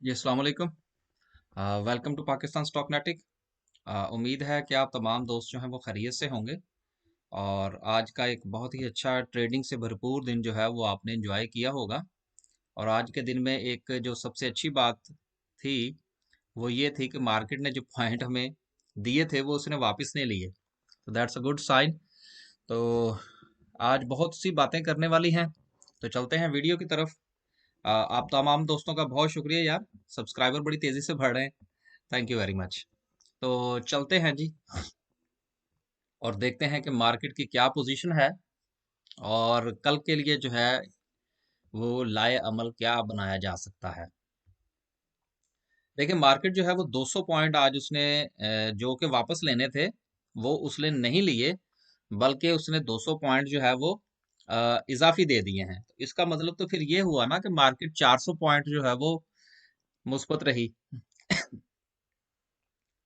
जी अस्सलाम वालेकुम। Welcome to Pakistan stock नेटिक। उम्मीद है कि आप तमाम दोस्त जो हैं वो खैरियत से होंगे और आज का एक बहुत ही अच्छा ट्रेडिंग से भरपूर दिन जो है वो आपने एंजॉय किया होगा। और आज के दिन में एक जो सबसे अच्छी बात थी वो ये थी कि मार्केट ने जो पॉइंट हमें दिए थे वो उसने वापस नहीं लिए, तो दैट्स अ गुड साइन। तो आज बहुत सी बातें करने वाली हैं, तो चलते हैं वीडियो की तरफ। आप तमाम दोस्तों का बहुत शुक्रिया यार, सब्सक्राइबर बड़ी तेज़ी से बढ़ रहे हैं। Thank you very much. तो चलते हैं जी और देखते हैं कि मार्केट की क्या पोजीशन है और कल के लिए जो है वो लाए अमल क्या बनाया जा सकता है। देखिए मार्केट जो है वो 200 पॉइंट आज उसने जो कि वापस लेने थे वो उसने नहीं लिए, बल्कि उसने 200 पॉइंट जो है वो इजाफी दे दिए हैं। तो इसका मतलब तो फिर ये हुआ ना कि मार्केट 400 पॉइंट जो है वो मुस्बत रही।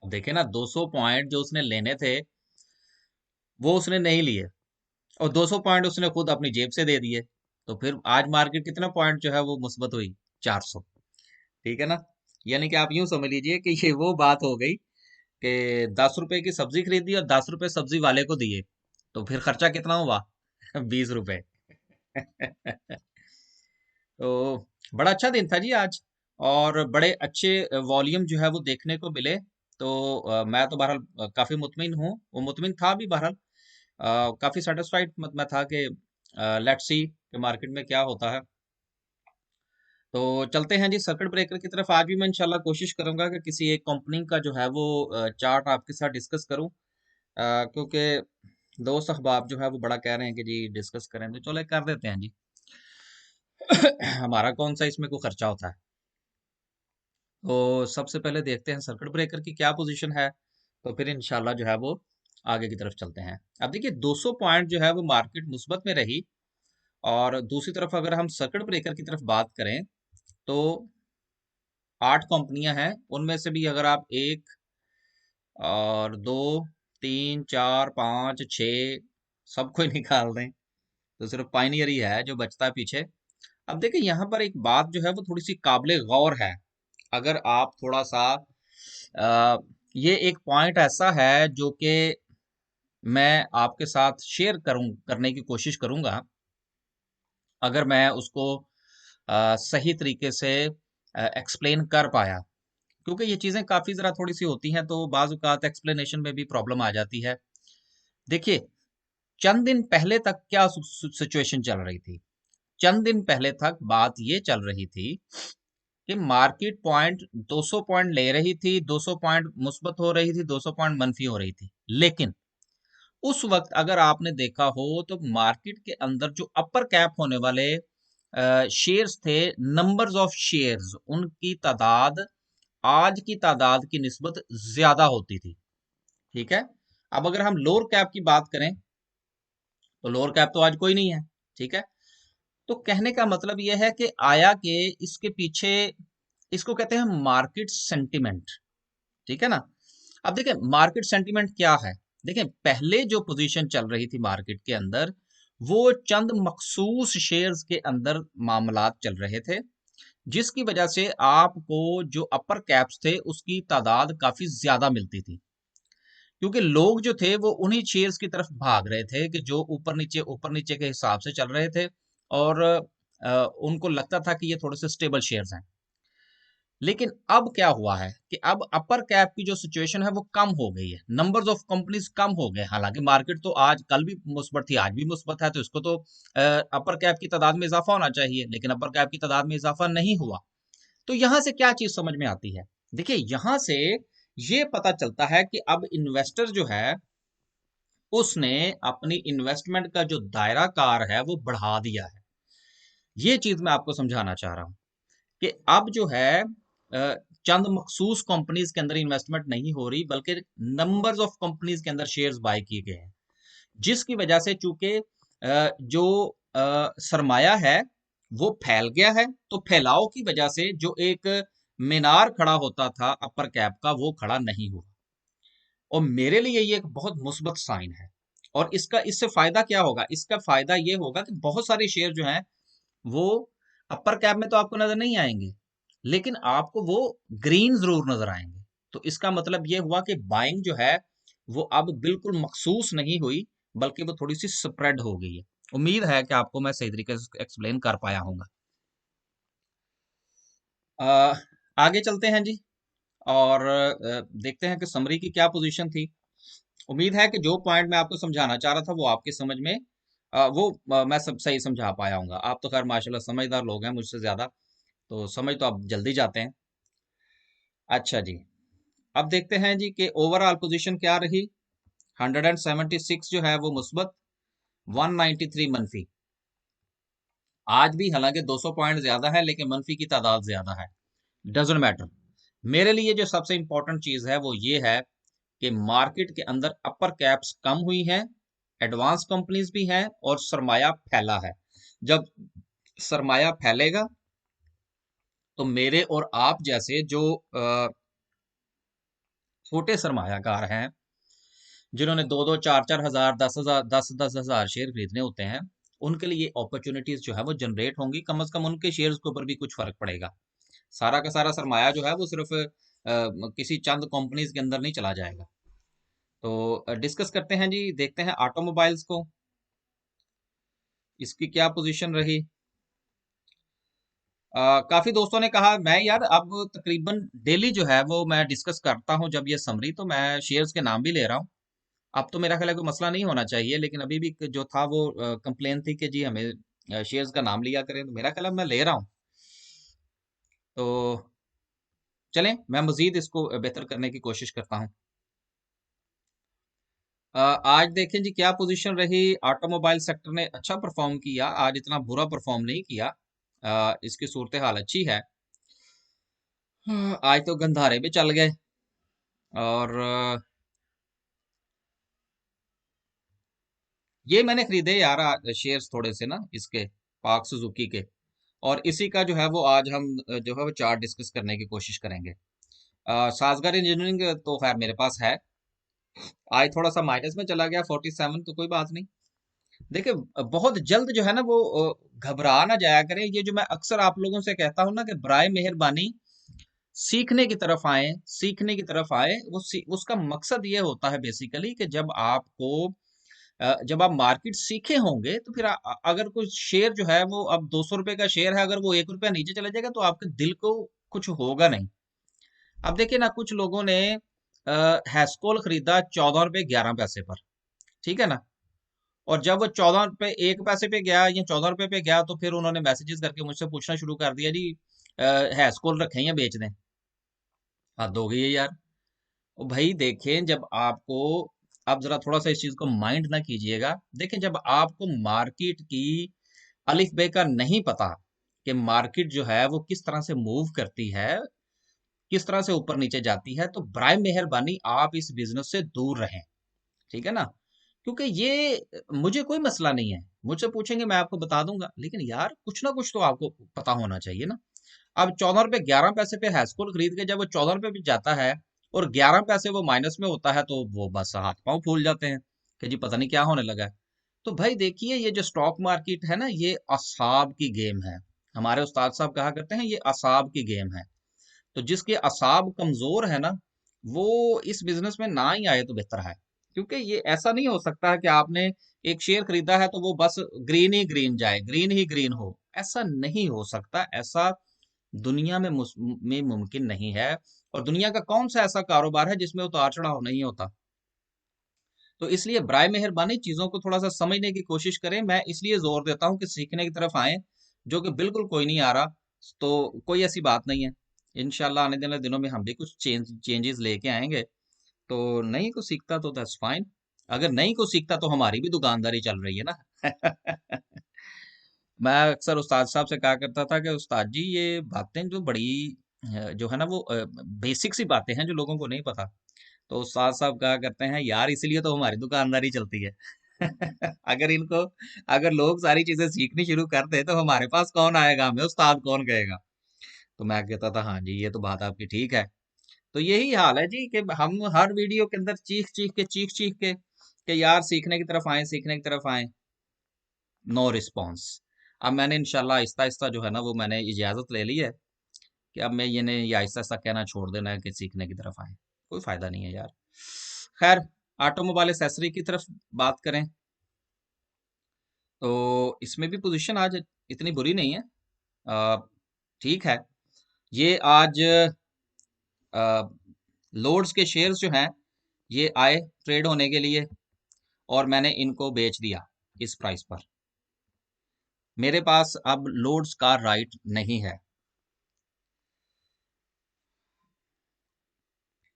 अब देखे ना, 200 पॉइंट जो उसने लेने थे वो उसने नहीं लिए और 200 पॉइंट उसने खुद अपनी जेब से दे दिए। तो फिर आज मार्केट कितना पॉइंट जो है वो मुस्बत हुई? 400। ठीक है ना? यानी कि आप यूं समझ लीजिए कि ये वो बात हो गई कि 10 रुपए की सब्जी खरीदी और 10 रुपए सब्जी वाले को दिए, तो फिर खर्चा कितना हुआ? 20 रुपए। तो बड़ा अच्छा दिन था जी आज, और बड़े अच्छे वॉल्यूम जो है वो देखने को मिले। तो मैं तो बहरहाल काफी मुतमिन हूँ, वो मुतमिन था भी बहरहाल। काफी सेटिस्फाइड मैं था कि लेट्स सी कि मार्केट में क्या होता है। तो चलते हैं जी सर्किट ब्रेकर की तरफ। आज भी मैं इंशाल्लाह कोशिश करूंगा कि किसी एक कंपनी का जो है वो चार्ट आपके साथ डिस्कस करूं, क्योंकि दोस्त अहबाब जो है वो बड़ा कह रहे हैं कि जी डिस्कस करें, तो चलो कर देते हैं जी। हमारा कौन सा इसमें कोई खर्चा होता है। तो सबसे पहले देखते हैं सर्किट ब्रेकर की क्या पोजीशन है, तो फिर इंशाल्लाह जो है वो आगे की तरफ चलते हैं। अब देखिए 200 पॉइंट जो है वो मार्केट मुस्बत में रही, और दूसरी तरफ अगर हम सर्किट ब्रेकर की तरफ बात करें तो 8 कंपनियां हैं। उनमें से भी अगर आप एक और दो, तीन, चार, पाँच, छ सबको ही निकाल दें तो सिर्फ पाइनियर ही है जो बचता है पीछे। अब देखिए यहाँ पर एक बात जो है वो थोड़ी सी काबिले गौर है। अगर आप थोड़ा सा अ, ये एक पॉइंट ऐसा है जो कि मैं आपके साथ शेयर करने की कोशिश करूंगा, अगर मैं उसको सही तरीके से एक्सप्लेन कर पाया। क्योंकि ये चीजें काफी जरा थोड़ी सी होती हैं तो बाज औकात एक्सप्लेनेशन में भी प्रॉब्लम आ जाती है। देखिए चंद दिन पहले तक क्या सिचुएशन चल रही थी? चंद दिन पहले तक बात ये चल रही थी कि मार्केट पॉइंट 200 पॉइंट ले रही थी, 200 पॉइंट मुस्बत हो रही थी, 200 पॉइंट मनफी हो रही थी। लेकिन उस वक्त अगर आपने देखा हो तो मार्केट के अंदर जो अपर कैप होने वाले शेयर्स थे, नंबर्स ऑफ शेयर्स, उनकी तादाद आज की तादाद की निस्बत ज्यादा होती थी। ठीक है। अब अगर हम लोअर कैप की बात करें तो लोअर कैप तो आज कोई नहीं है। ठीक है। तो कहने का मतलब यह है कि आया कि इसके पीछे, इसको कहते हैं मार्केट सेंटिमेंट। ठीक है ना? अब देखिए मार्केट सेंटिमेंट क्या है। देखिए पहले जो पोजीशन चल रही थी मार्केट के अंदर, वो चंद मखसूस शेयर्स के अंदर मामलात चल रहे थे, जिसकी वजह से आपको जो अपर कैप्स थे उसकी तादाद काफी ज्यादा मिलती थी, क्योंकि लोग जो थे वो उन्हीं शेयर्स की तरफ भाग रहे थे कि जो ऊपर नीचे के हिसाब से चल रहे थे, और उनको लगता था कि ये थोड़े से स्टेबल शेयर्स हैं। लेकिन अब क्या हुआ है कि अब अपर कैप की जो सिचुएशन है वो कम हो गई है, नंबर्स ऑफ कंपनीज कम हो गए। हालांकि मार्केट तो आज कल भी मुस्बत थी, आज भी मुस्बत है, तो इसको तो अपर कैप की तादाद में इजाफा होना चाहिए, लेकिन अपर कैप की तादाद में इजाफा नहीं हुआ। तो यहां से क्या चीज समझ में आती है? देखिए यहां से ये पता चलता है कि अब इन्वेस्टर जो है उसने अपनी इन्वेस्टमेंट का जो दायरा कार है वो बढ़ा दिया है। ये चीज मैं आपको समझाना चाह रहा हूं कि अब जो है चंद मखसूस कंपनीज के अंदर इन्वेस्टमेंट नहीं हो रही, बल्कि नंबर्स ऑफ कंपनीज के अंदर शेयर्स बाय किए गए हैं, जिसकी वजह से चूंकि जो सरमाया है वो फैल गया है, तो फैलाव की वजह से जो एक मीनार खड़ा होता था अपर कैप का वो खड़ा नहीं हुआ। और मेरे लिए ये एक बहुत मुस्बत साइन है। और इसका इससे फायदा क्या होगा? इसका फायदा ये होगा कि बहुत सारे शेयर जो हैं वो अपर कैप में तो आपको नजर नहीं आएंगे, लेकिन आपको वो ग्रीन जरूर नजर आएंगे। तो इसका मतलब ये हुआ कि बाइंग जो है वो अब बिल्कुल मखसूस नहीं हुई, बल्कि वो थोड़ी सी स्प्रेड हो गई है। उम्मीद है कि आपको मैं सही तरीके से एक्सप्लेन कर पाया हूँ। आगे चलते हैं जी, और देखते हैं कि समरी की क्या पोजीशन थी। उम्मीद है कि जो पॉइंट मैं आपको समझाना चाह रहा था वो आपके समझ में मैं सब सही समझा पाया हूँ। आप तो खैर माशाल्लाह समझदार लोग हैं मुझसे ज्यादा, तो समझ तो आप जल्दी जाते हैं। अच्छा जी, अब देखते हैं जी कि ओवरऑल पोजीशन क्या रही। 176 जो है वो मुस्बत, 193 मनफी। आज भी हालांकि 200 पॉइंट ज्यादा है, लेकिन मनफी की तादाद ज्यादा है। Doesn't matter. मेरे लिए जो सबसे इंपॉर्टेंट चीज है वो ये है कि मार्केट के अंदर अपर कैप्स कम हुई हैं, एडवांस कंपनीज भी हैं, और सरमाया फैला है। जब सरमाया फैलेगा तो मेरे और आप जैसे जो छोटे सरमायाकार हैं, जिन्होंने दो दो चार चार हजार, 10,000, 10,000 शेयर खरीदने होते हैं, उनके लिए अपॉर्चुनिटीज जो है वो जनरेट होंगी। कम से कम उनके शेयर्स के ऊपर भी कुछ फर्क पड़ेगा। सारा का सारा सरमाया जो है वो सिर्फ किसी चंद कंपनीज के अंदर नहीं चला जाएगा। तो डिस्कस करते हैं जी, देखते हैं ऑटोमोबाइल्स को, इसकी क्या पोजीशन रही। काफी दोस्तों ने कहा मैं यार अब तकरीबन डेली जो है वो मैं डिस्कस करता हूं, जब ये समरी तो मैं शेयर्स के नाम भी ले रहा हूं। अब तो मेरा ख्याल है कोई मसला नहीं होना चाहिए, लेकिन अभी भी जो था वो कंप्लेन थी कि जी हमें शेयर्स का नाम लिया करें, तो मेरा ख्याल है मैं ले रहा हूँ। तो चलें, मैं मजीद इसको बेहतर करने की कोशिश करता हूँ। आज देखें जी क्या पोजीशन रही। ऑटोमोबाइल सेक्टर ने अच्छा परफॉर्म किया, आज इतना बुरा परफॉर्म नहीं किया। इसकी सूरत हाल अच्छी है। आज तो गंधारे भी चल गए, और ये मैंने खरीदे यार शेयर्स थोड़े से ना इसके, पार्क सुजुकी के। और इसी का जो है वो आज हम जो है वो चार्ट डिस्कस करने की कोशिश करेंगे। साजगार इंजीनियरिंग तो खैर मेरे पास है। आज थोड़ा सा माइनस में चला गया 47, तो कोई बात नहीं। देखिए, बहुत जल्द जो है ना वो घबरा ना जाया करें। ये जो मैं अक्सर आप लोगों से कहता हूँ ना कि बराए मेहरबानी सीखने की तरफ आए, सीखने की तरफ आए। उसका मकसद ये होता है बेसिकली कि जब आप मार्केट सीखे होंगे तो फिर अगर कोई शेयर जो है वो अब 200 रुपए का शेयर है, अगर वो 1 रुपया नीचे चला जाएगा तो आपके दिल को कुछ होगा नहीं। अब देखिए ना, कुछ लोगों ने हैस्कोल खरीदा 14 रुपए 11 पैसे पर, ठीक है ना। और जब वो 14 रुपए 1 पैसे पे गया या 14 रुपए पे गया, तो फिर उन्होंने मैसेजेस करके मुझसे पूछना शुरू कर दिया जी, हैस्कोल रखे या बेच दें। हद हो गई है यार। ओ भाई देखें, जब आपको, आप जरा थोड़ा सा इस चीज को माइंड ना कीजिएगा। देखें, जब आपको मार्केट की अलिफ बे का नहीं पता कि मार्केट जो है वो किस तरह से मूव करती है, किस तरह से ऊपर नीचे जाती है, तो बराए मेहरबानी आप इस बिजनेस से दूर रहें, ठीक है ना। क्योंकि ये मुझे कोई मसला नहीं है, मुझसे पूछेंगे मैं आपको बता दूंगा, लेकिन यार कुछ ना कुछ तो आपको पता होना चाहिए ना। अब 14 रुपए 11 पैसे पे हैस्कूल खरीद के जब वो 14 रुपए पे जाता है और 11 पैसे वो माइनस में होता है, तो वो बस हाथ पांव फूल जाते हैं कि जी पता नहीं क्या होने लगा है। तो भाई देखिए, ये जो स्टॉक मार्केट है ना, ये असाब की गेम है। हमारे उस्ताद साहब कहा करते हैं ये असाब की गेम है। तो जिसके असाब कमजोर है ना, वो इस बिजनेस में ना ही आए तो बेहतर है। क्योंकि ये ऐसा नहीं हो सकता है कि आपने एक शेयर खरीदा है तो वो बस ग्रीन ही ग्रीन जाए, ग्रीन ही ग्रीन हो। ऐसा नहीं हो सकता, ऐसा दुनिया में मुमकिन नहीं है। और दुनिया का कौन सा ऐसा कारोबार है जिसमें उतार चढ़ाव नहीं होता। तो इसलिए बराए मेहरबानी चीजों को थोड़ा सा समझने की कोशिश करें। मैं इसलिए जोर देता हूं कि सीखने की तरफ आए, जो कि बिल्कुल कोई नहीं आ रहा। तो कोई ऐसी बात नहीं है। इंशाल्लाह आने वाले दिनों में हम भी कुछ चेंजेस लेके आएंगे। तो नहीं को सीखता तो दैट्स फाइन। अगर नहीं को सीखता तो हमारी भी दुकानदारी चल रही है ना। मैं अक्सर उस्ताद साहब से कहा करता था कि उस्ताद जी ये बातें जो बड़ी जो है ना वो बेसिक सी बातें हैं जो लोगों को नहीं पता। तो उस्ताद साहब कहा करते हैं यार इसलिए तो हमारी दुकानदारी चलती है। अगर इनको अगर लोग सारी चीजें सीखनी शुरू कर दे तो हमारे पास कौन आएगा, हमें उस्ताद कौन कहेगा। तो मैं कहता था हाँ जी ये तो बात आपकी ठीक है। तो यही हाल है जी कि हम हर वीडियो के अंदर चीख चीख के कि यार सीखने की तरफ आए, सीखने की तरफ आए। No response. अब मैंने इंशाल्लाह आहिस्ता आहिस्ता जो है ना वो मैंने इजाजत ले ली है कि अब मैं ये आहिस्ता आहिस्ता कहना छोड़ देना है कि सीखने की तरफ आए। कोई फायदा नहीं है यार। खैर, ऑटोमोबाइल एसेसरी की तरफ बात करें तो इसमें भी पोजीशन आज इतनी बुरी नहीं है। अ, ठीक है। ये आज लोड्स के शेयर्स जो हैं ये आए ट्रेड होने के लिए, और मैंने इनको बेच दिया इस प्राइस पर। मेरे पास अब लोड्स का राइट नहीं है।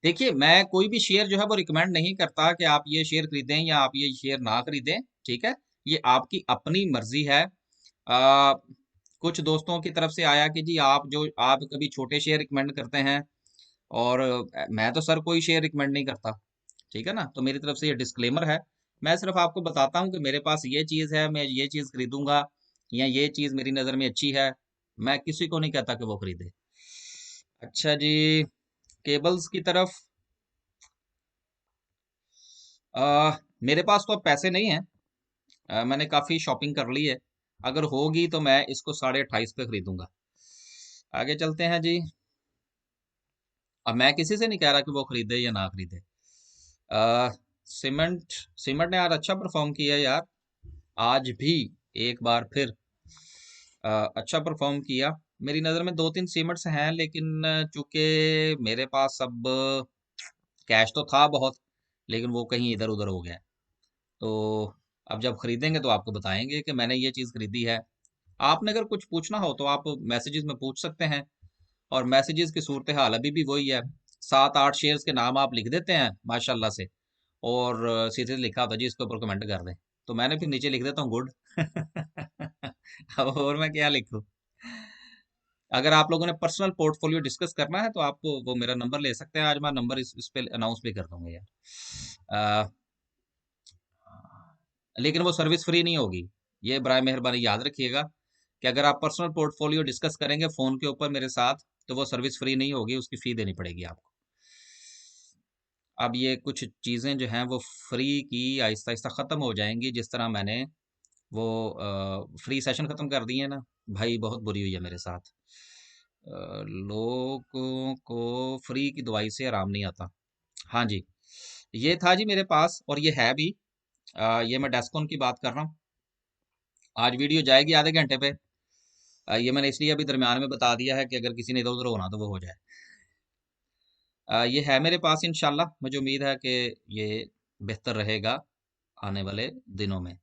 देखिए, मैं कोई भी शेयर जो है वो रिकमेंड नहीं करता कि आप ये शेयर खरीदें या आप ये शेयर ना खरीदें। ठीक है, ये आपकी अपनी मर्जी है। कुछ दोस्तों की तरफ से आया कि जी आप कभी छोटे शेयर रिकमेंड करते हैं, और मैं तो सर कोई शेयर रिकमेंड नहीं करता। ठीक है ना, तो मेरी तरफ से ये डिस्क्लेमर है। मैं सिर्फ आपको बताता हूँ कि मेरे पास ये चीज़ है, मैं ये चीज़ खरीदूंगा, या ये चीज़ मेरी नज़र में अच्छी है। मैं किसी को नहीं कहता कि वो खरीदे। अच्छा जी, केबल्स की तरफ मेरे पास तो अब पैसे नहीं हैं। मैंने काफ़ी शॉपिंग कर ली है। अगर होगी तो मैं इसको 28.5 पे खरीदूंगा। आगे चलते हैं जी। अब मैं किसी से नहीं कह रहा कि वो खरीदे या ना खरीदे। आ, सीमेंट सीमेंट ने यार अच्छा परफॉर्म किया यार। आज भी एक बार फिर अच्छा परफॉर्म किया। मेरी नज़र में दो तीन सीमेंट्स हैं, लेकिन चूंकि मेरे पास अब कैश तो था बहुत, लेकिन वो कहीं इधर उधर हो गया। तो अब जब खरीदेंगे तो आपको बताएंगे कि मैंने ये चीज़ खरीदी है। आपने अगर कुछ पूछना हो तो आप मैसेजेस में पूछ सकते हैं, और मैसेजेस की सूरत हाल अभी भी वही है। 7-8 शेयर्स के नाम आप लिख देते हैं माशाल्लाह से, और सीधे लिखा होता है जी इसके ऊपर कमेंट कर दें। तो मैंने फिर नीचे लिख देता हूँ गुड। अब और मैं क्या लिखूं। अगर आप लोगों ने पर्सनल पोर्टफोलियो डिस्कस करना है तो आप वो मेरा नंबर ले सकते हैं। आज मैं नंबर इस पे अनाउंस भी कर दूंगा यार। लेकिन वो सर्विस फ्री नहीं होगी। ये बराए मेहरबानी याद रखिएगा कि अगर आप पर्सनल पोर्टफोलियो डिस्कस करेंगे फ़ोन के ऊपर मेरे साथ, तो वो सर्विस फ्री नहीं होगी, उसकी फ़ी देनी पड़ेगी आपको। अब ये कुछ चीज़ें जो हैं वो फ्री की आहिस्ता आहिस्ता ख़त्म हो जाएंगी। जिस तरह मैंने वो फ्री सेशन ख़त्म कर दिए ना, भाई बहुत बुरी हुई है मेरे साथ। लोगों को फ्री की दवाई से आराम नहीं आता। हाँ जी, ये था जी मेरे पास, और ये है भी। ये मैं डेस्कॉन की बात कर रहा हूँ। आज वीडियो जाएगी आधे घंटे पे। ये मैंने इसलिए अभी दरमियान में बता दिया है कि अगर किसी ने इधर उधर होना तो वो हो जाए। ये है मेरे पास, इंशाल्लाह मुझे उम्मीद है कि ये बेहतर रहेगा आने वाले दिनों में।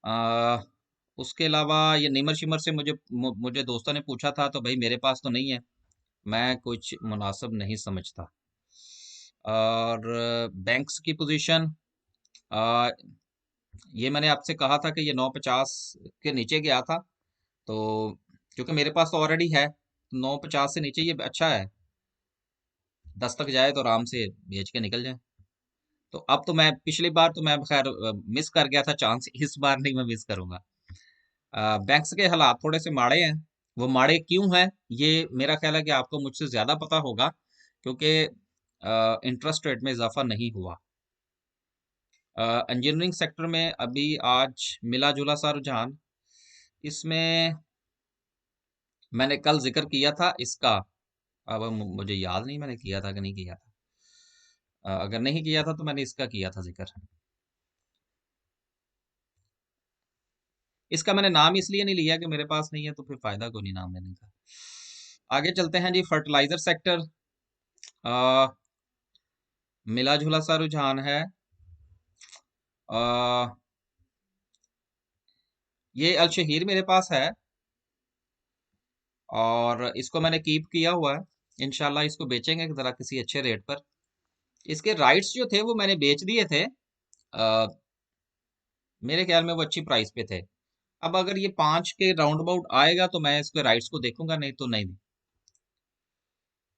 आ, उसके अलावा ये निमर शिमर से मुझे दोस्तों ने पूछा था, तो भाई मेरे पास तो नहीं है, मैं कुछ मुनासिब नहीं समझता। और बैंक्स की पोजीशन, आ, ये मैंने आपसे कहा था कि ये 950 के नीचे गया था। तो क्योंकि मेरे पास तो ऑलरेडी है, 950 से नीचे ये अच्छा है। 10 तक जाए तो आराम से बेच के निकल जाए। तो अब तो मैं पिछली बार तो मैं खैर मिस कर गया था चांस, इस बार नहीं मैं मिस करूंगा। बैंक्स के हालात थोड़े से माड़े हैं। वो माड़े क्यों हैं, ये मेरा ख्याल है कि आपको मुझसे ज्यादा पता होगा, क्योंकि इंटरेस्ट रेट में इजाफा नहीं हुआ। इंजीनियरिंग सेक्टर में अभी आज मिला जुला सा रुझान। इसमें मैंने कल जिक्र किया था इसका। अब मुझे याद नहीं मैंने किया था कि नहीं किया था। अगर नहीं किया था तो मैंने इसका किया था जिक्र। इसका मैंने नाम इसलिए नहीं लिया कि मेरे पास नहीं है, तो फिर फायदा को नहीं नाम लेने का। आगे चलते हैं जी, फर्टिलाइजर सेक्टर। मिला जुला सा रुझान है। आ, ये अल शहीर मेरे पास है, और इसको मैंने कीप किया हुआ है। इंशाल्लाह इसको बेचेंगे जरा किसी अच्छे रेट पर। इसके राइट्स जो थे वो मैंने बेच दिए थे। आ, मेरे ख्याल में वो अच्छी प्राइस पे थे। अब अगर ये 5 के राउंड अबाउट आएगा तो मैं इसके राइट्स को देखूंगा, नहीं तो नहीं।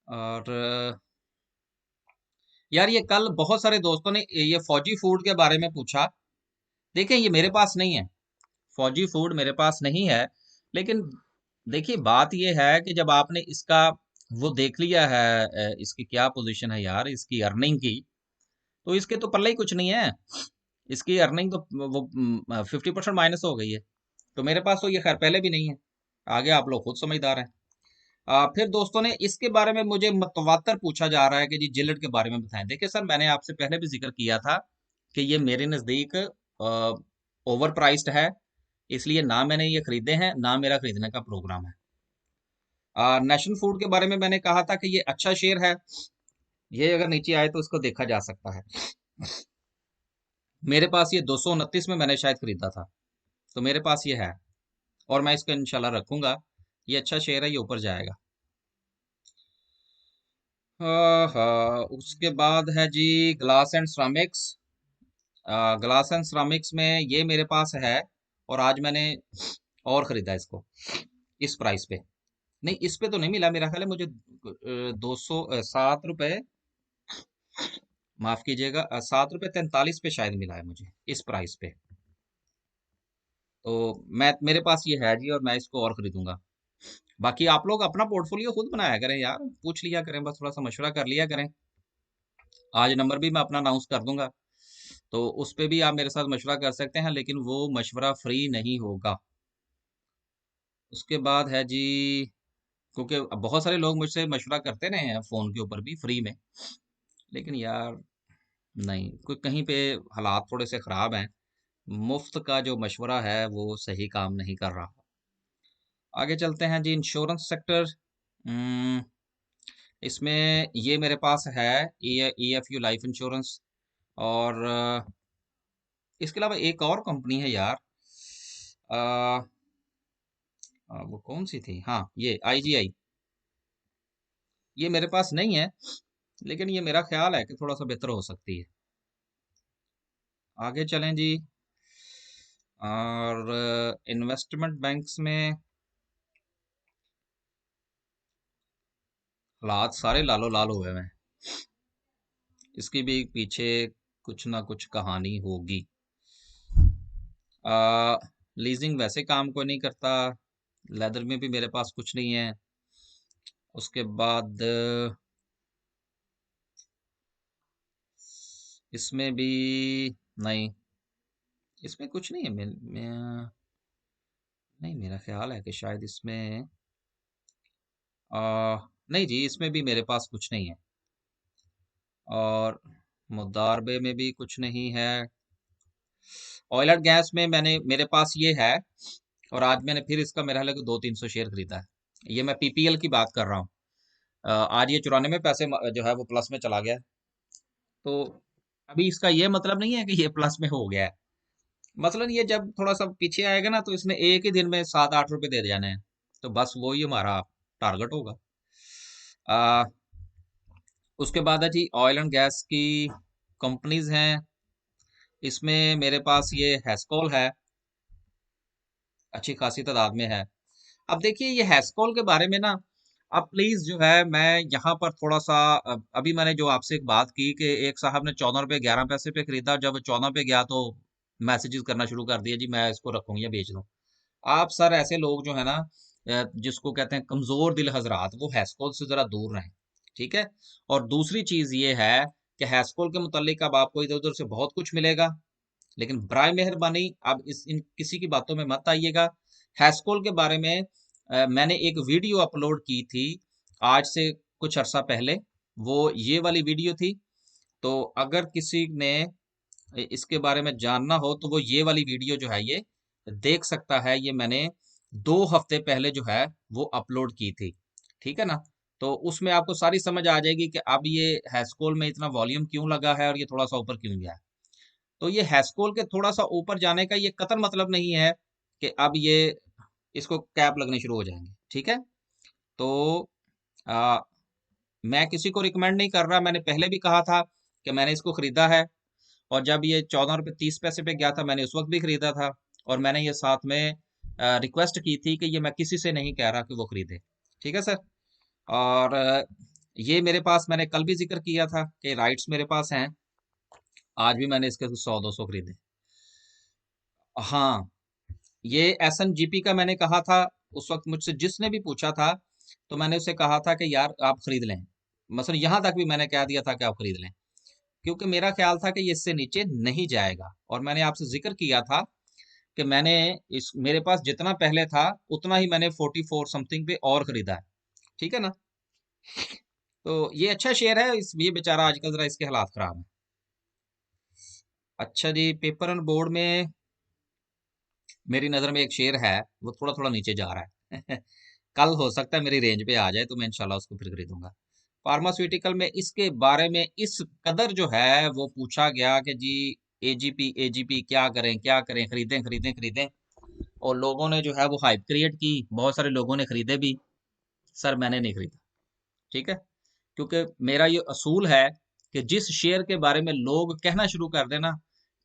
और यार ये कल बहुत सारे दोस्तों ने ये फौजी फूड के बारे में पूछा। देखिए ये मेरे पास नहीं है, फौजी फूड मेरे पास नहीं है। लेकिन देखिए बात ये है कि जब आपने इसका वो देख लिया है, इसकी क्या पोजीशन है यार इसकी अर्निंग की, तो इसके तो पल्ले ही कुछ नहीं है। इसकी अर्निंग तो वो 50% माइनस हो गई है। तो मेरे पास तो ये खैर पहले भी नहीं है। आगे आप लोग खुद समझदार हैं। फिर दोस्तों ने इसके बारे में मुझे मतवातर पूछा जा रहा है कि जी जिलेट के बारे में बताएं। देखिए सर, मैंने आपसे पहले भी जिक्र किया था कि ये मेरे नज़दीक ओवर प्राइस्ड है, इसलिए ना मैंने ये खरीदे हैं, ना मेरा खरीदने का प्रोग्राम है। नेशन फूड के बारे में मैंने कहा था कि ये अच्छा शेयर है, ये अगर नीचे आए तो इसको देखा जा सकता है। मेरे पास ये 229 में मैंने शायद खरीदा था, तो मेरे पास ये है और मैं इसको इंशाल्लाह रखूंगा। ये अच्छा शेयर है, ये ऊपर जाएगा। हाँ हाँ, उसके बाद है जी glass and ceramics. Glass and ceramics में ये मेरे पास है और आज मैंने और खरीदा इसको इस प्राइस पे। नहीं, इस पे तो नहीं मिला, मेरा ख्याल है मुझे 207 रुपये, माफ कीजिएगा, 7 रुपये 43 पे शायद मिला है मुझे इस प्राइस पे। तो मैं, मेरे पास ये है जी और मैं इसको और खरीदूंगा। बाकी आप लोग अपना पोर्टफोलियो खुद बनाया करें यार, पूछ लिया करें, बस थोड़ा सा मशवरा कर लिया करें। आज नंबर भी मैं अपना अनाउंस कर दूंगा, तो उस पे भी आप मेरे साथ मशवरा कर सकते हैं, लेकिन वो मशवरा फ्री नहीं होगा। उसके बाद है जी, क्योंकि अब बहुत सारे लोग मुझसे मशवरा करते रहे हैं फ़ोन के ऊपर भी फ्री में, लेकिन यार नहीं, कोई कहीं पे हालात थोड़े से ख़राब हैं, मुफ्त का जो मशवरा है वो सही काम नहीं कर रहा। आगे चलते हैं जी, इंश्योरेंस सेक्टर। इसमें ये मेरे पास है E F you life insurance, और इसके अलावा एक और कंपनी है यार, वो कौन सी थी, हाँ ये आईजीआई। ये मेरे पास नहीं है, लेकिन ये मेरा ख्याल है कि थोड़ा सा बेहतर हो सकती है। आगे चलें जी, और इन्वेस्टमेंट बैंक्स में हालात सारे लालो लाल हुए हैं। इसकी भी पीछे कुछ ना कुछ कहानी होगी। लीजिंग वैसे काम को नहीं करता, लेदर में भी मेरे पास कुछ नहीं है। उसके बाद इसमें भी नहीं, इसमें कुछ नहीं है। नहीं, मेरा ख्याल है कि शायद इसमें नहीं जी, इसमें भी मेरे पास कुछ नहीं है। और मुदारबे में भी कुछ नहीं है। ऑयल एंड गैस में मैंने, मेरे पास ये है, और आज मैंने फिर इसका मेरा ख्याल है कि 200-300 शेयर खरीदा है। ये मैं पीपीएल की बात कर रहा हूँ। आज ये 94 पैसे जो है वो प्लस में चला गया है। तो अभी इसका ये मतलब नहीं है कि ये प्लस में हो गया है। मसलन ये जब थोड़ा सा पीछे आएगा ना, तो इसने एक ही दिन में 7-8 रुपए दे जाने हैं, तो बस वो ही हमारा टारगेट होगा। आ, उसके बाद है जी ऑयल एंड गैस की कंपनीज हैं। इसमें मेरे पास ये हैस्कॉल है, अच्छी खासी तादाद में है। अब देखिए ये हैस्कॉल के बारे में ना, अब प्लीज जो है, मैं यहाँ पर थोड़ा सा, अभी मैंने जो आपसे एक बात की कि एक साहब ने 14 रुपये 11 पैसे पे खरीदा, जब 14 पे गया तो मैसेजेस करना शुरू कर दिया, जी मैं इसको रखूंगी या बेच दूं। आप सर ऐसे लोग जो है ना, जिसको कहते हैं कमजोर दिल हजरात, वो हैस्कॉल से जरा दूर रहें, ठीक है। और दूसरी चीज ये है कि हैस्कॉल के मुतालिक अब आपको इधर उधर से बहुत कुछ मिलेगा, लेकिन बराए मेहरबानी अब इस इन किसी की बातों में मत आइएगा। हैस्कॉल के बारे में मैंने एक वीडियो अपलोड की थी आज से कुछ अरसा पहले, वो ये वाली वीडियो थी। तो अगर किसी ने इसके बारे में जानना हो तो वो ये वाली वीडियो जो है ये देख सकता है। ये मैंने 2 हफ्ते पहले जो है वो अपलोड की थी, ठीक है ना। तो उसमें आपको सारी समझ आ जाएगी कि अब ये हैस्कोल में इतना वॉल्यूम क्यों लगा है और ये थोड़ा सा ऊपर क्यों गया है। तो ये हैस्कोल के थोड़ा सा ऊपर जाने का ये कतई मतलब नहीं है कि अब ये इसको कैप लगने शुरू हो जाएंगे, ठीक है। तो आ, मैं किसी को रिकमेंड नहीं कर रहा, मैंने पहले भी कहा था कि मैंने इसको खरीदा है, और जब ये 14 रुपये 30 पैसे पे गया था मैंने उस वक्त भी खरीदा था। और मैंने ये साथ में रिक्वेस्ट की थी कि ये मैं किसी से नहीं कह रहा कि वो खरीदे, ठीक है सर। और ये मेरे पास, मैंने कल भी जिक्र किया था कि राइट्स मेरे पास हैं, आज भी मैंने इसके 100-200 खरीदे। हाँ, ये एस एन जी पी का मैंने कहा था, उस वक्त मुझसे जिसने भी पूछा था, तो मैंने उससे कहा था कि यार आप खरीद लें। मसलन यहाँ तक भी मैंने कह दिया था कि आप खरीद लें, क्योंकि मेरा ख्याल था कि ये इससे नीचे नहीं जाएगा। और मैंने आपसे जिक्र किया था कि मैंने इस, मेरे पास जितना पहले था उतना ही मैंने 44 समथिंग पे और खरीदा है, ठीक है ना। तो ये अच्छा शेयर है, इस ये बेचारा आजकल जरा इसके हालात खराब हैं। अच्छा जी, पेपर एंड बोर्ड में मेरी नज़र में एक शेयर है, वो थोड़ा थोड़ा नीचे जा रहा है। कल हो सकता है मेरी रेंज पे आ जाए तो मैं इंशाल्लाह उसको फिर खरीदूंगा। फार्मास्यूटिकल में इसके बारे में इस कदर जो है वो पूछा गया कि जी एजीपी एजीपी क्या करें क्या करें, खरीदें खरीदें खरीदें। और लोगों ने जो है वो हाइप क्रिएट की, बहुत सारे लोगों ने खरीदे भी। सर मैंने नहीं खरीदा। ठीक है, क्योंकि मेरा ये असूल है कि जिस शेयर के बारे में लोग कहना शुरू कर देना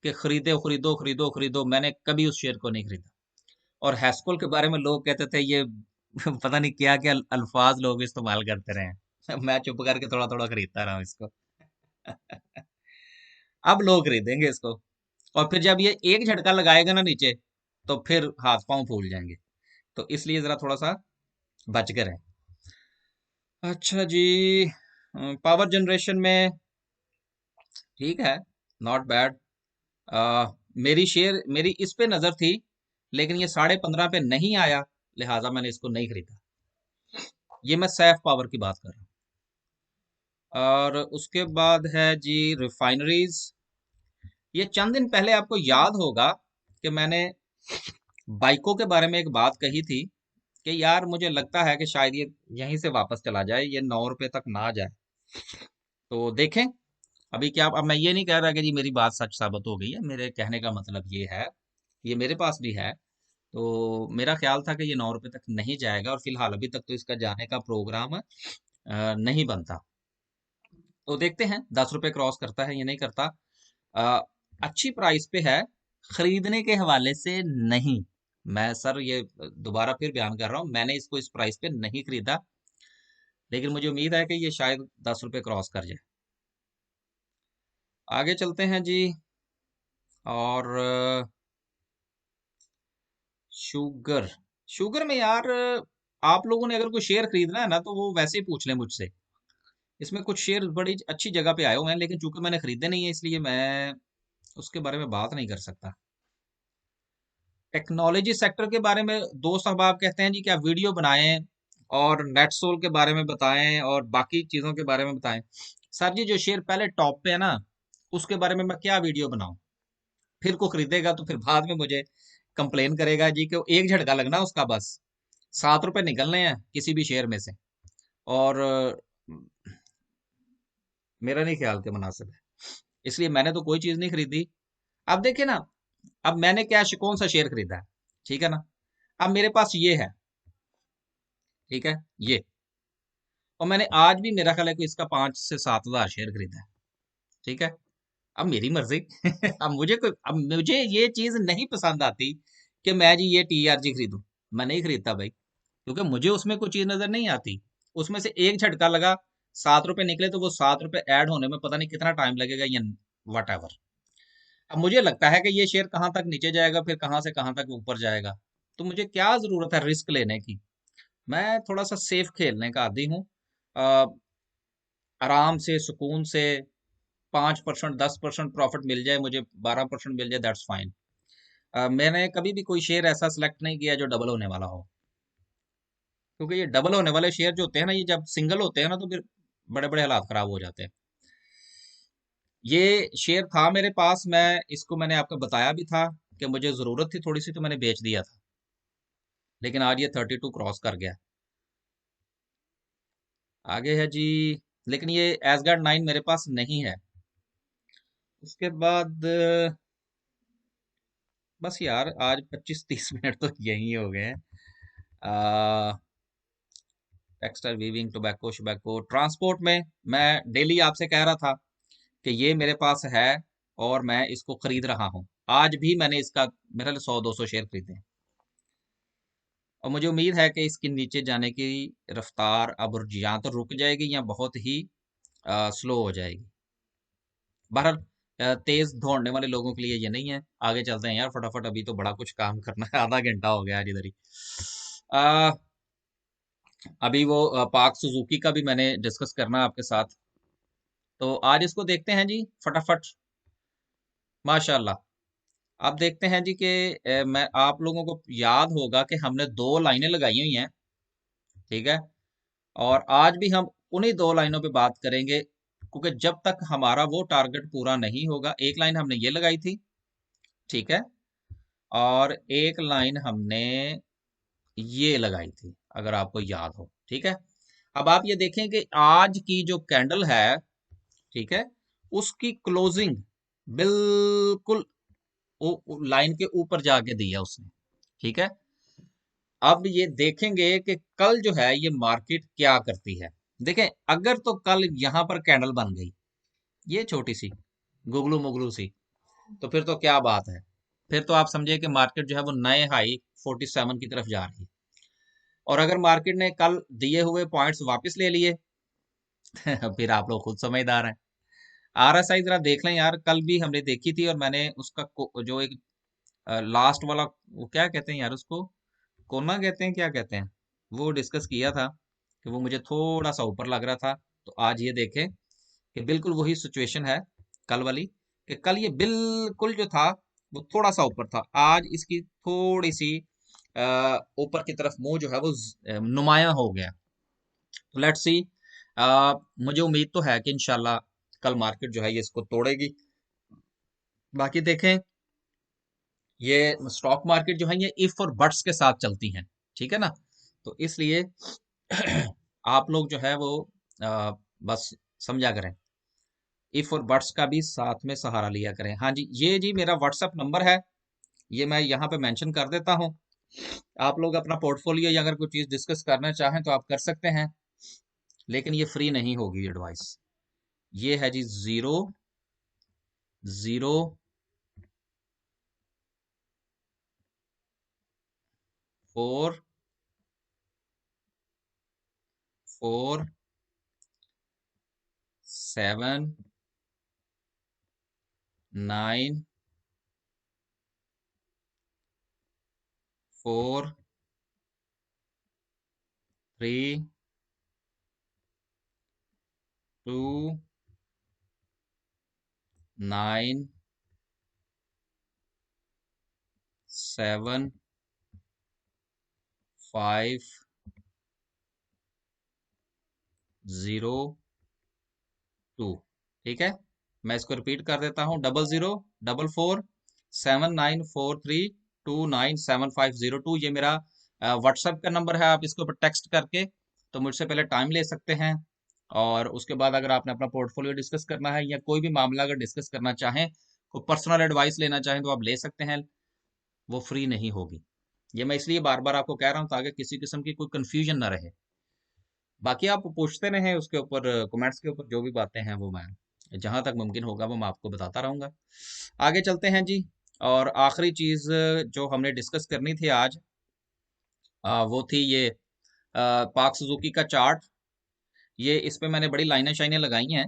कि खरीदो खरीदो खरीदो खरीदो, मैंने कभी उस शेयर को नहीं खरीदा। और हैस्कोल के बारे में लोग कहते थे ये पता नहीं क्या क्या अल्फाज लोग इस्तेमाल करते रहे। मैं चुप करके थोड़ा थोड़ा खरीदता रहा हूं इसको। अब लोग खरीदेंगे इसको, और फिर जब ये एक झटका लगाएगा ना नीचे, तो फिर हाथ पांव फूल जाएंगे। तो इसलिए जरा थोड़ा सा बच के रहें। अच्छा जी, पावर जनरेशन में ठीक है, नॉट बैड। मेरी इस पे नजर थी, लेकिन ये 15.5 पे नहीं आया, लिहाजा मैंने इसको नहीं खरीदा। ये मैं सैफ पावर की बात कर रहा हूँ। और उसके बाद है जी रिफाइनरीज। ये चंद दिन पहले आपको याद होगा कि मैंने बाइकों के बारे में एक बात कही थी कि यार मुझे लगता है कि शायद ये यहीं से वापस चला जाए, ये 9 रुपए तक ना जाए। तो देखें अभी क्या। अब मैं ये नहीं कह रहा कि जी मेरी बात सच साबित हो गई है, मेरे कहने का मतलब ये है, ये मेरे पास भी है। तो मेरा ख्याल था कि ये 9 रुपए तक नहीं जाएगा, और फिलहाल अभी तक तो इसका जाने का प्रोग्राम नहीं बनता। तो देखते हैं 10 रुपए क्रॉस करता है या नहीं करता। अ, अच्छी प्राइस पे है, खरीदने के हवाले से नहीं। मैं सर ये दोबारा फिर बयान कर रहा हूँ, मैंने इसको इस प्राइस पे नहीं खरीदा, लेकिन मुझे उम्मीद है कि ये शायद 10 रुपए क्रॉस कर जाए। आगे चलते हैं जी। और शुगर, शुगर में यार आप लोगों ने अगर कोई शेयर खरीदना है ना तो वो वैसे ही पूछ लें मुझसे। इसमें कुछ शेयर बड़ी अच्छी जगह पे आए हुए हैं, लेकिन चूंकि मैंने खरीदे नहीं है इसलिए मैं उसके बारे में बात नहीं कर सकता। टेक्नोलॉजी सेक्टर के बारे में दोस्त अहबाब कहते हैं जी क्या वीडियो बनाएं और नेटसोल के बारे में बताएं और बाकी चीज़ों के बारे में बताएं। सर जी जो शेयर पहले टॉप पे है ना, उसके बारे में मैं क्या वीडियो बनाऊं। फिर को खरीदेगा तो फिर बाद में मुझे कंप्लेन करेगा जी कि एक झटका लगना उसका बस 7 रुपए निकलने हैं किसी भी शेयर में से। और मेरा नहीं ख्याल के मुनासिब है, इसलिए मैंने तो कोई चीज़ नहीं खरीदी। अब देखिए ना, अब मैंने क्या कौन सा शेयर खरीदा है, ठीक है ना। अब मेरे पास ये है, ठीक है, ये। और मैंने आज भी मेरा ख्याल है कि इसका 5 से 7 हज़ार शेयर खरीदा है, ठीक है। अब मेरी मर्जी। अब मुझे ये चीज नहीं पसंद आती कि मैं जी ये टीआरजी खरीदूं। मैं नहीं खरीदता भाई, क्योंकि मुझे उसमें कोई चीज नजर नहीं आती। उसमें से एक झटका लगा, 7 रुपए निकले, तो वो 7 रुपए ऐड होने में पता नहीं कितना टाइम लगेगा या वट एवर। अब मुझे लगता है कि ये शेयर कहाँ तक नीचे जाएगा, फिर कहाँ से कहाँ तक ऊपर जाएगा। तो मुझे क्या जरूरत है रिस्क लेने की। मैं थोड़ा सा सेफ खेलने का आदी हूँ। अ, आराम से सुकून से 5% 10% प्रॉफिट मिल जाए मुझे, 12% मिल जाए, दैट्स फाइन। मैंने कभी भी कोई शेयर ऐसा सिलेक्ट नहीं किया जो डबल होने वाला हो, क्योंकि ये डबल होने वाले शेयर जो होते हैं ना, ये जब सिंगल होते हैं ना तो फिर बड़े बड़े हालात खराब हो जाते हैं। ये शेयर था मेरे पास, मैं इसको मैंने आपको बताया भी था कि मुझे जरूरत थी थोड़ी सी तो मैंने बेच दिया था, लेकिन आज ये 32 क्रॉस कर गया। आगे है जी, लेकिन ये एसगार्ड 9 मेरे पास नहीं है। उसके बाद बस यार आज 25-30 मिनट तो यही हो गए हैं। टेक्सटाइल वीविंग टोबैको शबैको ट्रांसपोर्ट में मैं डेली आपसे कह रहा था कि ये मेरे पास है और मैं इसको खरीद रहा हूँ। आज भी मैंने इसका मेरे लिए 100-200 शेयर खरीदे हैं। और मुझे उम्मीद है कि इसके नीचे जाने की रफ्तार अब या तो रुक जाएगी या बहुत ही स्लो हो जाएगी। बहरहाल तेज दौड़ने वाले लोगों के लिए ये नहीं है। आगे चलते हैं यार फटाफट, अभी तो बड़ा कुछ काम करना है। आधा घंटा हो गया आज इधर ही। अ, अभी वो पार्क सुजुकी का भी मैंने डिस्कस करना है आपके साथ। तो आज इसको देखते हैं जी फटाफट। माशाल्लाह। अब देखते हैं जी कि मैं आप लोगों को याद होगा कि हमने 2 लाइनें लगाई हुई हैं, ठीक है। और आज भी हम उन्हीं दो लाइनों पे बात करेंगे, क्योंकि जब तक हमारा वो टारगेट पूरा नहीं होगा, एक लाइन हमने ये लगाई थी, ठीक है, और एक लाइन हमने ये लगाई थी, अगर आपको याद हो, ठीक है। अब आप ये देखें कि आज की जो कैंडल है, ठीक है, उसकी क्लोजिंग बिल्कुल लाइन के ऊपर जाके दी है उसने, ठीक है। अब ये देखेंगे कि कल जो है ये मार्केट क्या करती है। देखें, अगर तो कल यहां पर कैंडल बन गई, ये छोटी सी गुगलू मुगलू सी, तो फिर तो क्या बात है। फिर तो आप समझिए कि मार्केट जो है वो नए हाई 47 की तरफ जा रही है। और अगर मार्केट ने कल दिए हुए पॉइंट्स वापस ले लिए फिर आप लोग खुद समझदार हैं। आरएसआई जरा देख लें यार, कल भी हमने देखी थी, और मैंने उसका जो एक लास्ट वाला, वो क्या कहते हैं यार उसको, कोना कहते हैं, क्या कहते हैं, वो डिस्कस किया था कि वो मुझे थोड़ा सा ऊपर लग रहा था। तो आज ये देखें कि बिल्कुल वही सिचुएशन है कल वाली, कि कल ये बिल्कुल जो था वो थोड़ा सा ऊपर था, आज इसकी थोड़ी सी ऊपर की तरफ मुंह जो है वो नुमाया हो गया। तो लेट्स सी, मुझे उम्मीद तो है कि इंशाल्लाह कल मार्केट जो है ये इसको तोड़ेगी। बाकी देखें, ये स्टॉक मार्केट जो है ये इफ और बट्स के साथ चलती हैं, ठीक है ना। तो इसलिए आप लोग जो है वो बस समझा करें, इफ और बट्स का भी साथ में सहारा लिया करें। हाँ जी, ये जी मेरा व्हाट्सएप नंबर है, ये मैं यहाँ पे मेंशन कर देता हूँ। आप लोग अपना पोर्टफोलियो या अगर कोई चीज़ डिस्कस करना चाहें तो आप कर सकते हैं, लेकिन ये फ्री नहीं होगी एडवाइस। ये है जी 4794329750, ठीक है। मैं इसको रिपीट कर देता हूँ, 00447943297502। ये मेरा व्हाट्सएप का नंबर है, आप इसके ऊपर टेक्स्ट करके तो मुझसे पहले टाइम ले सकते हैं। और उसके बाद अगर आपने अपना पोर्टफोलियो डिस्कस करना है या कोई भी मामला अगर डिस्कस करना चाहें, कोई पर्सनल एडवाइस लेना चाहें तो आप ले सकते हैं, वो फ्री नहीं होगी। ये मैं इसलिए बार बार आपको कह रहा हूँ ताकि किसी किस्म की कोई कंफ्यूजन ना रहे। बाकी आप पूछते रहें उसके ऊपर, कमेंट्स के ऊपर जो भी बातें हैं वो मैं जहां तक मुमकिन होगा वो मैं आपको बताता रहूंगा। आगे चलते हैं जी। और आखिरी चीज जो हमने डिस्कस करनी थी आज, वो थी ये पाक सुजुकी का चार्ट। ये इस पे मैंने बड़ी लाइनें शाइनें लगाई हैं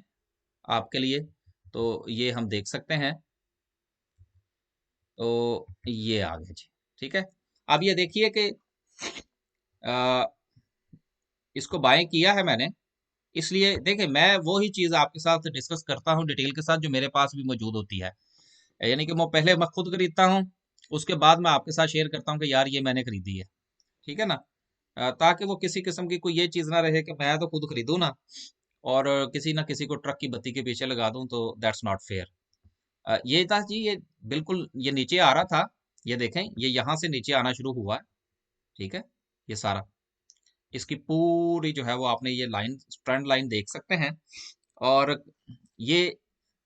आपके लिए, तो ये हम देख सकते हैं। तो ये आ गया जी, ठीक है। अब ये देखिए कि अ, इसको बाय किया है मैंने, इसलिए देखिए मैं वो ही चीज आपके साथ डिस्कस करता हूँ डिटेल के साथ जो मेरे पास भी मौजूद होती है। यानी कि मैं खुद खरीदता हूँ, उसके बाद मैं आपके साथ शेयर करता हूँ कि यार ये मैंने खरीदी है, ठीक है ना। ताकि वो किसी किस्म की कोई ये चीज ना रहे कि मैं तो खुद खरीदूं ना, और किसी ना किसी को ट्रक की बत्ती के पीछे लगा दूं, तो दैट्स नॉट फेयर। ये था जी, ये बिल्कुल ये नीचे आ रहा था, ये देखें ये यहाँ से नीचे आना शुरू हुआ है, ठीक है। ये सारा इसकी पूरी जो है वो आपने ये लाइन, ट्रेंड लाइन देख सकते हैं। और ये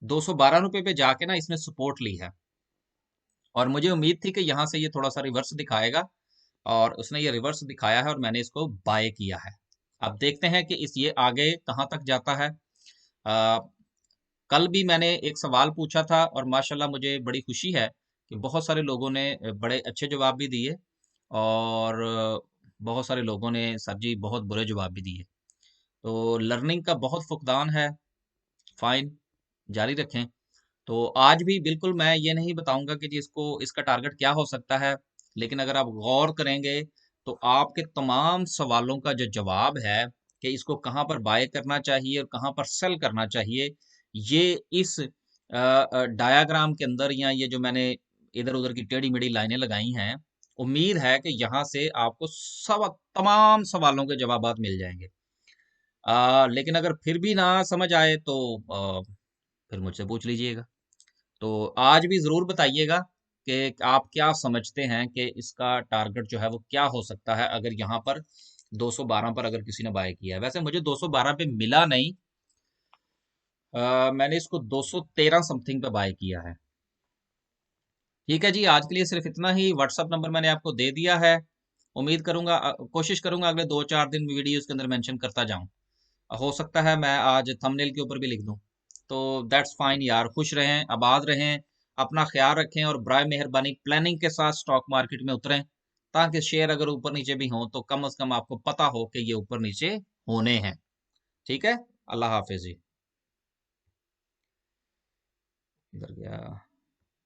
212 रुपए पे जाके ना इसने सपोर्ट ली है, और मुझे उम्मीद थी कि यहाँ से ये थोड़ा सा रिवर्स दिखाएगा, और उसने ये रिवर्स दिखाया है और मैंने इसको बाय किया है। अब देखते हैं कि इस ये आगे कहाँ तक जाता है। आ, कल भी मैंने एक सवाल पूछा था और माशाल्लाह मुझे बड़ी खुशी है कि बहुत सारे लोगों ने बड़े अच्छे जवाब भी दिए, और बहुत सारे लोगों ने सर जी बहुत बुरे जवाब भी दिए। तो लर्निंग का बहुत फुकदान है, फाइन, जारी रखें। तो आज भी बिल्कुल मैं ये नहीं बताऊंगा कि जी इसको इसका टारगेट क्या हो सकता है, लेकिन अगर आप गौर करेंगे तो आपके तमाम सवालों का जो जवाब है कि इसको कहाँ पर बाय करना चाहिए और कहाँ पर सेल करना चाहिए, ये इस डायाग्राम के अंदर, या ये जो मैंने इधर उधर की टेढ़ी मेढ़ी लाइनें लगाई हैं, उम्मीद है कि यहाँ से आपको सब तमाम सवालों के जवाब मिल जाएंगे। लेकिन अगर फिर भी ना समझ आए तो फिर मुझसे पूछ लीजिएगा। तो आज भी जरूर बताइएगा कि आप क्या समझते हैं कि इसका टारगेट जो है वो क्या हो सकता है अगर यहाँ पर 212 पर अगर किसी ने बाय किया है। वैसे मुझे 212 पे मिला नहीं, मैंने इसको 213 समथिंग पे बाय किया है। ठीक है जी, आज के लिए सिर्फ इतना ही। व्हाट्सअप नंबर मैंने आपको दे दिया है। उम्मीद करूंगा, कोशिश करूंगा अगले 2-4 दिन वीडियोस के अंदर मेंशन करता जाऊं। हो सकता है मैं आज थंबनेल के ऊपर भी लिख दूं। तो दैट्स फाइन यार, खुश रहें, आबाद रहें, अपना ख्याल रखें और बराए मेहरबानी प्लानिंग के साथ स्टॉक मार्केट में उतरें, ताकि शेयर अगर ऊपर नीचे भी हों तो कम से कम आपको पता हो कि ये ऊपर नीचे होने हैं। ठीक है, अल्लाह हाफिज जी। इधर गया।